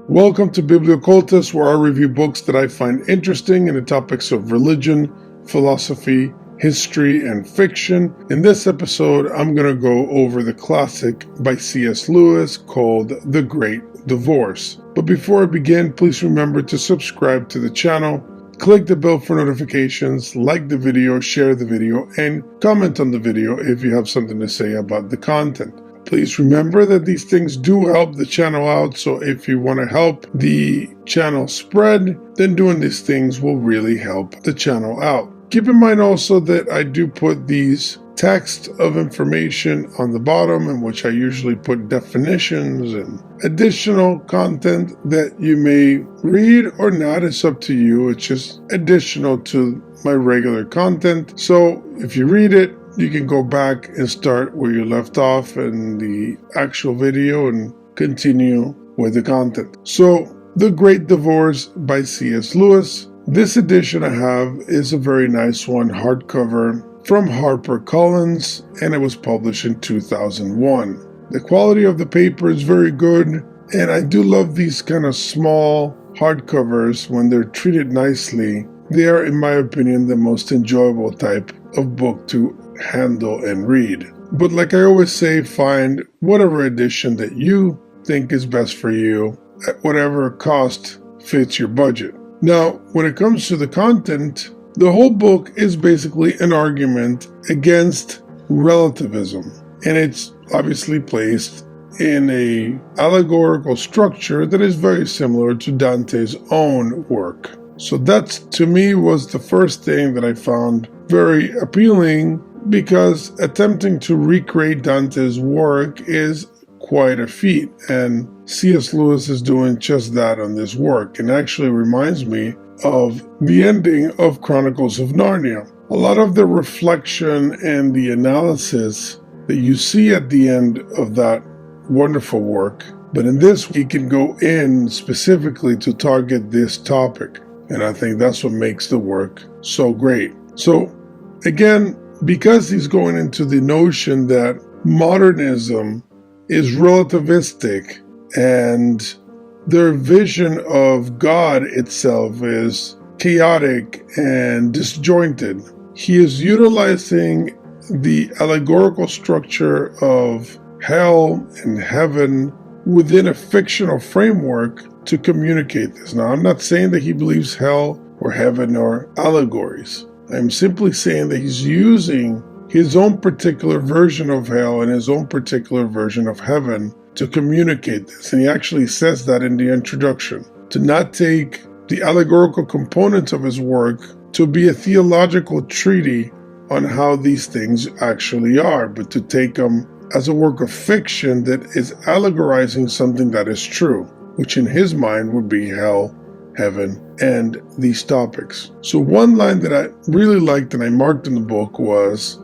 Welcome to Bibliocultus, where I review books that I find interesting in the topics of religion, philosophy, history, and fiction. In this episode, I'm going to go over the classic by C.S. Lewis called The Great Divorce. But before I begin, please remember to subscribe to the channel, click the bell for notifications, like the video, share the video, and comment on the video if you have something to say about the content. Please remember that these things do help the channel out, so if you want to help the channel spread, then doing these things will really help the channel out. Keep in mind also that I do put these text of information on the bottom, in which I usually put definitions and additional content that you may read or not. It's up to you. It's just additional to my regular content. So if you read it, you can go back and start where you left off in the actual video and continue with the content. So, The Great Divorce by C.S. Lewis. This edition I have is a very nice one, hardcover from HarperCollins, and it was published in 2001. The quality of the paper is very good, and I do love these kind of small hardcovers when they're treated nicely. They are, in my opinion, the most enjoyable type of book to handle and read. But like I always say, find whatever edition that you think is best for you at whatever cost fits your budget. Now, when it comes to the content, the whole book is basically an argument against relativism, and it's obviously placed in a allegorical structure that is very similar to Dante's own work. So that, to me, was the first thing that I found very appealing, because attempting to recreate Dante's work is quite a feat, and C.S. Lewis is doing just that on this work, and actually reminds me of the ending of Chronicles of Narnia. A lot of the reflection and the analysis that you see at the end of that wonderful work, but in this he can go in specifically to target this topic, and I think that's what makes the work so great. So again, because he's going into the notion that modernism is relativistic and their vision of God itself is chaotic and disjointed, he is utilizing the allegorical structure of hell and heaven within a fictional framework to communicate this. Now, I'm not saying that he believes hell or heaven are allegories. I'm simply saying that he's using his own particular version of hell and his own particular version of heaven to communicate this. And he actually says that in the introduction, to not take the allegorical components of his work to be a theological treatise on how these things actually are, but to take them as a work of fiction that is allegorizing something that is true, which in his mind would be hell, heaven, and these topics. So one line that I really liked and I marked in the book was,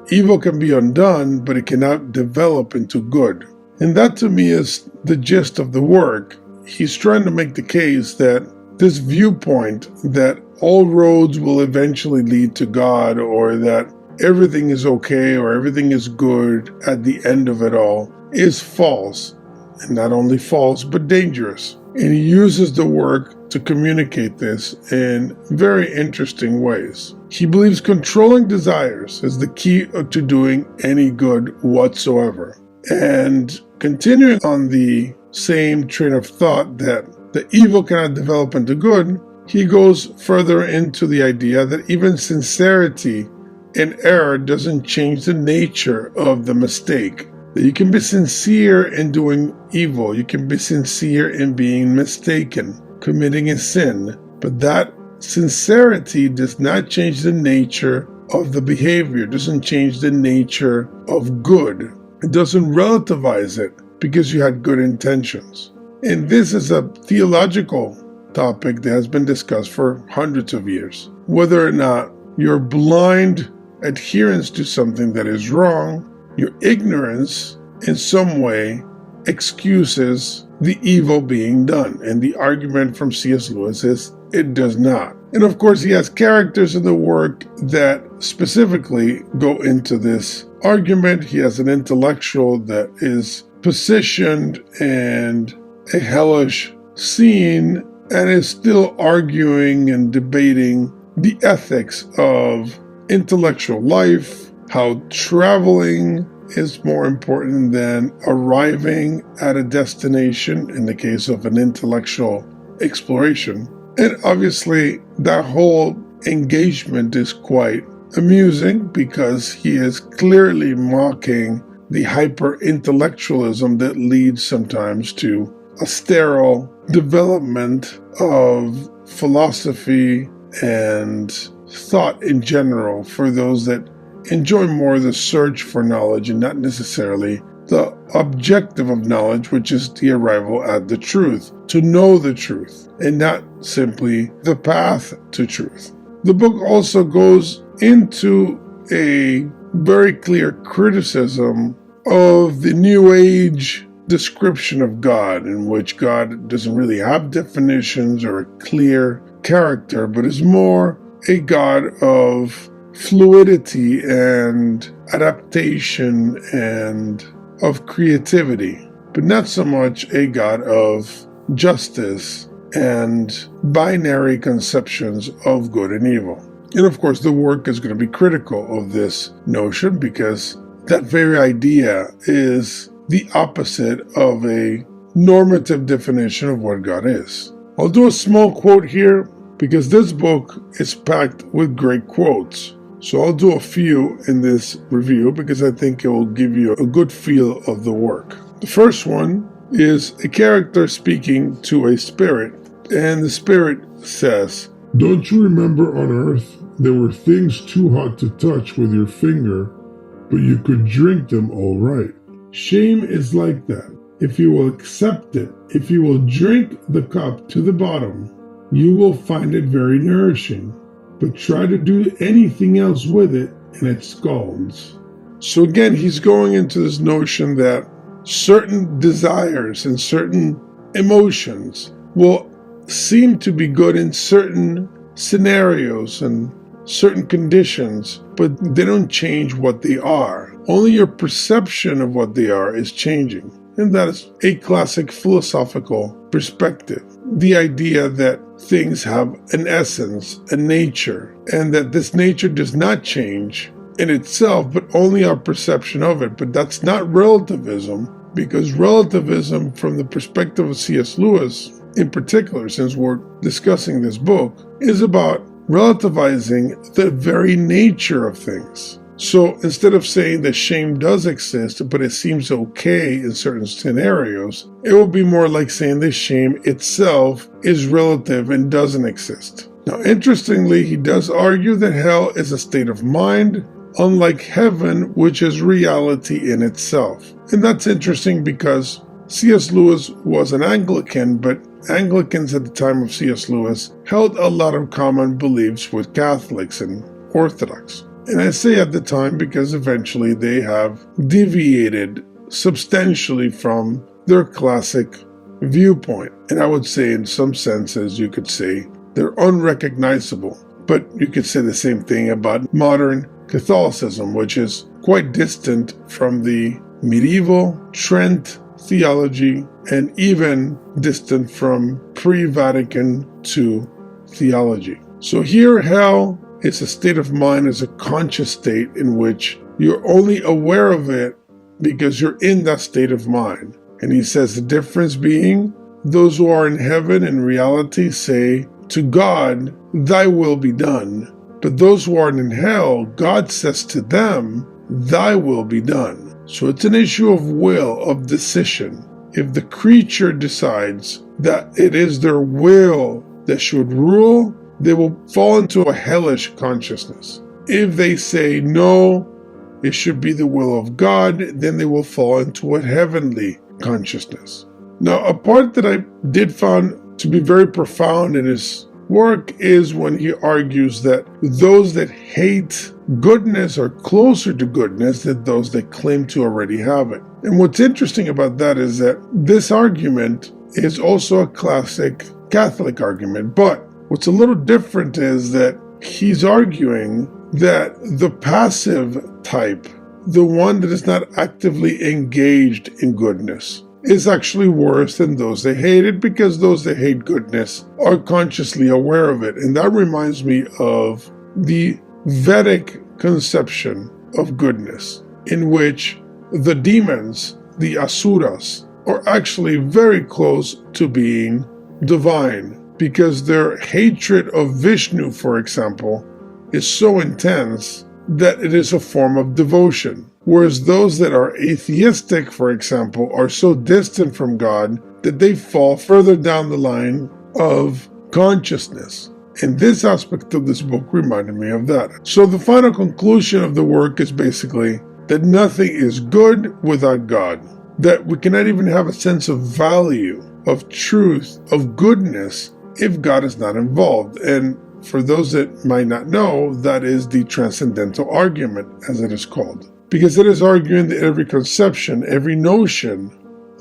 "Evil can be undone, but it cannot develop into good." And that to me is the gist of the work. He's trying to make the case that this viewpoint that all roads will eventually lead to God, or that everything is okay or everything is good at the end of it all, is false. And not only false, but dangerous. And he uses the work to communicate this in very interesting ways. He believes controlling desires is the key to doing any good whatsoever. And continuing on the same train of thought that the evil cannot develop into good, he goes further into the idea that even sincerity in error doesn't change the nature of the mistake. That you can be sincere in doing evil, you can be sincere in being mistaken, committing a sin, but that sincerity does not change the nature of the behavior, doesn't change the nature of good. It doesn't relativize it because you had good intentions. And this is a theological topic that has been discussed for hundreds of years. Whether or not your blind adherence to something that is wrong, your ignorance in some way excuses the evil being done. And the argument from C.S. Lewis is it does not. And of course, he has characters in the work that specifically go into this argument. He has an intellectual that is positioned in a hellish seen and is still arguing and debating the ethics of intellectual life, how traveling is more important than arriving at a destination in the case of an intellectual exploration. And obviously, that whole engagement is quite amusing because he is clearly mocking the hyper-intellectualism that leads sometimes to a sterile development of philosophy and thought in general for those that enjoy more the search for knowledge and not necessarily the objective of knowledge, which is the arrival at the truth, to know the truth, and not simply the path to truth. The book also goes into a very clear criticism of the New Age description of God, in which God doesn't really have definitions or a clear character, but is more a God of fluidity and adaptation and of creativity, but not so much a God of justice and binary conceptions of good and evil. And of course, the work is going to be critical of this notion because that very idea is the opposite of a normative definition of what God is. I'll do a small quote here because this book is packed with great quotes. So I'll do a few in this review because I think it will give you a good feel of the work. The first one is a character speaking to a spirit, and the spirit says, "Don't you remember on Earth there were things too hot to touch with your finger, but you could drink them all right? Shame is like that. If you will accept it, if you will drink the cup to the bottom, you will find it very nourishing. But try to do anything else with it, and it scalds." So again, he's going into this notion that certain desires and certain emotions will seem to be good in certain scenarios and certain conditions, but they don't change what they are. Only your perception of what they are is changing. And that is a classic philosophical perspective. The idea that things have an essence, a nature, and that this nature does not change in itself, but only our perception of it. But that's not relativism, because relativism, from the perspective of C.S. Lewis in particular, since we're discussing this book, is about relativizing the very nature of things. So instead of saying that shame does exist, but it seems okay in certain scenarios, it will be more like saying that shame itself is relative and doesn't exist. Now, interestingly, he does argue that hell is a state of mind, unlike heaven, which is reality in itself. And that's interesting because C.S. Lewis was an Anglican, but Anglicans at the time of C.S. Lewis held a lot of common beliefs with Catholics and Orthodox. And I say at the time because eventually they have deviated substantially from their classic viewpoint. And I would say in some senses you could say they're unrecognizable. But you could say the same thing about modern Catholicism, which is quite distant from the medieval Trent theology and even distant from pre-Vatican II theology. So here hell is a state of mind, is a conscious state in which you're only aware of it because you're in that state of mind. And he says the difference being those who are in heaven in reality say to God, "Thy will be done." But those who are in hell, God says to them, "Thy will be done." So it's an issue of will, of decision. If the creature decides that it is their will that should rule, they will fall into a hellish consciousness. If they say, no, it should be the will of God, then they will fall into a heavenly consciousness. Now, a part that I did find to be very profound in his work is when he argues that those that hate goodness are closer to goodness than those that claim to already have it. And what's interesting about that is that this argument is also a classic Catholic argument, but what's a little different is that he's arguing that the passive type, the one that is not actively engaged in goodness, is actually worse than those that hate it, because those that hate goodness are consciously aware of it. And that reminds me of the Vedic conception of goodness, in which the demons, the asuras, are actually very close to being divine, because their hatred of Vishnu, for example, is so intense that it is a form of devotion. Whereas those that are atheistic, for example, are so distant from God that they fall further down the line of consciousness. And this aspect of this book reminded me of that. So the final conclusion of the work is basically that nothing is good without God, that we cannot even have a sense of value, of truth, of goodness, if God is not involved. And for those that might not know, that is the transcendental argument, as it is called. Because it is arguing that every conception, every notion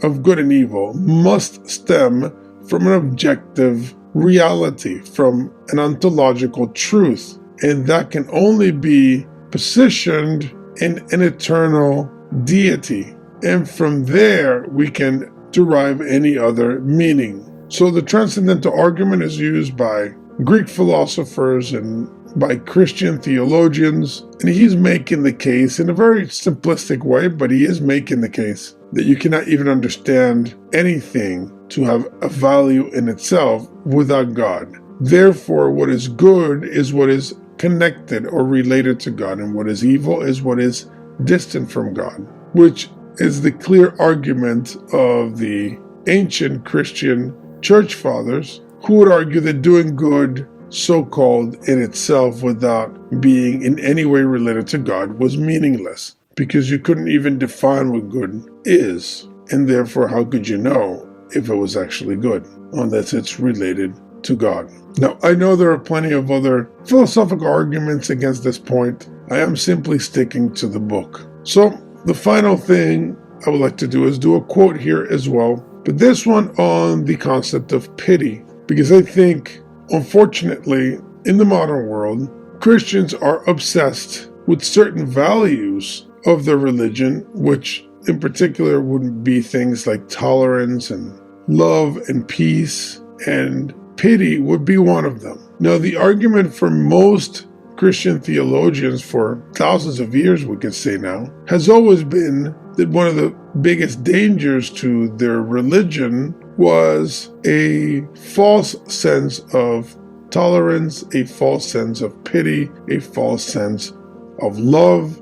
of good and evil must stem from an objective reality, from an ontological truth. And that can only be positioned in an eternal deity. And from there, we can derive any other meaning. So the transcendental argument is used by Greek philosophers and by Christian theologians, and he's making the case in a very simplistic way, but he is making the case that you cannot even understand anything to have a value in itself without God. Therefore, what is good is what is connected or related to God, and what is evil is what is distant from God, which is the clear argument of the ancient Christian church fathers, who would argue that doing good, so-called, in itself without being in any way related to God was meaningless, because you couldn't even define what good is, and therefore how could you know if it was actually good unless it's related to God? Now, I know there are plenty of other philosophical arguments against this point. I am simply sticking to the book. So the final thing I would like to do is do a quote here as well, but this one on the concept of pity, because I think, unfortunately, in the modern world, Christians are obsessed with certain values of their religion, which in particular would be things like tolerance and love and peace, and pity would be one of them. Now, the argument for most Christian theologians for thousands of years, we could say now, has always been that one of the biggest dangers to their religion was a false sense of tolerance, a false sense of pity, a false sense of love,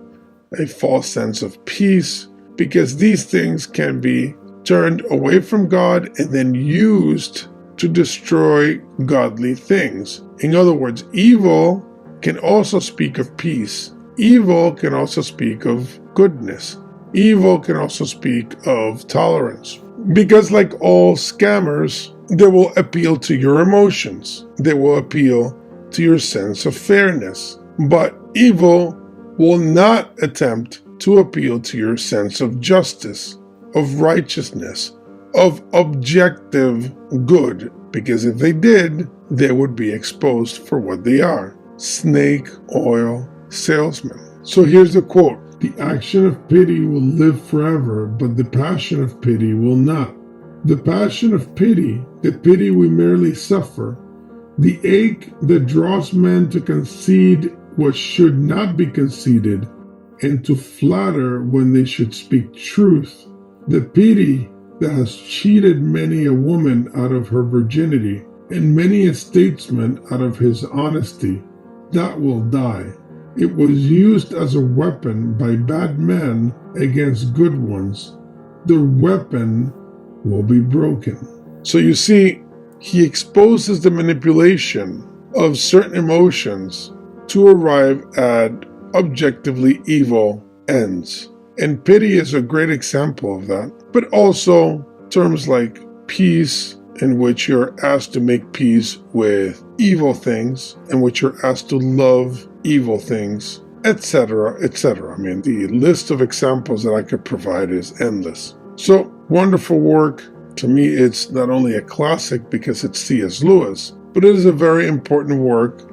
a false sense of peace, because these things can be turned away from God and then used to destroy godly things. In other words, evil can also speak of peace. Evil can also speak of goodness. Evil can also speak of tolerance. Because like all scammers, they will appeal to your emotions. They will appeal to your sense of fairness. But evil will not attempt to appeal to your sense of justice, of righteousness, of objective good. Because if they did, they would be exposed for what they are: snake oil salesmen. So here's the quote. The action of pity will live forever, but the passion of pity will not. The passion of pity, the pity we merely suffer, the ache that draws men to concede what should not be conceded, and to flatter when they should speak truth, the pity that has cheated many a woman out of her virginity, and many a statesman out of his honesty, that will die. It was used as a weapon by bad men against good ones. The weapon will be broken. So you see, he exposes the manipulation of certain emotions to arrive at objectively evil ends. And pity is a great example of that. But also terms like peace, in which you're asked to make peace with evil things, in which you're asked to love evil things, etc., etc. I mean, the list of examples that I could provide is endless. So, wonderful work. To me, it's not only a classic because it's C.S. Lewis, but it is a very important work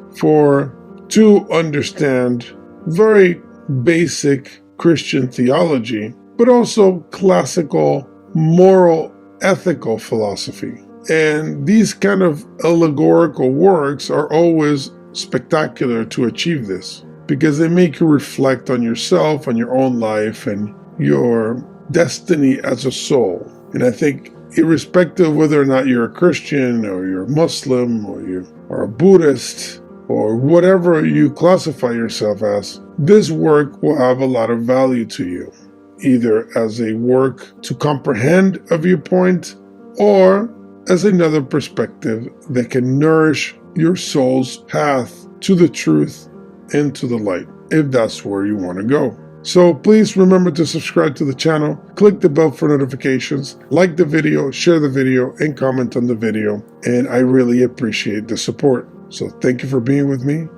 to understand very basic Christian theology, but also classical moral, ethical philosophy. And these kind of allegorical works are always spectacular to achieve this, because they make you reflect on yourself, on your own life, and your destiny as a soul. And I think irrespective of whether or not you're a Christian or you're a Muslim or you are a Buddhist or whatever you classify yourself as, this work will have a lot of value to you, either as a work to comprehend a viewpoint or as another perspective that can nourish your soul's path to the truth and to the light, if that's where you want to go. So please remember to subscribe to the channel, click the bell for notifications, like the video, share the video, and comment on the video. And I really appreciate the support. So thank you for being with me.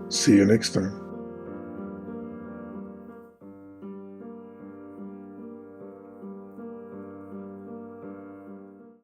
See you next time.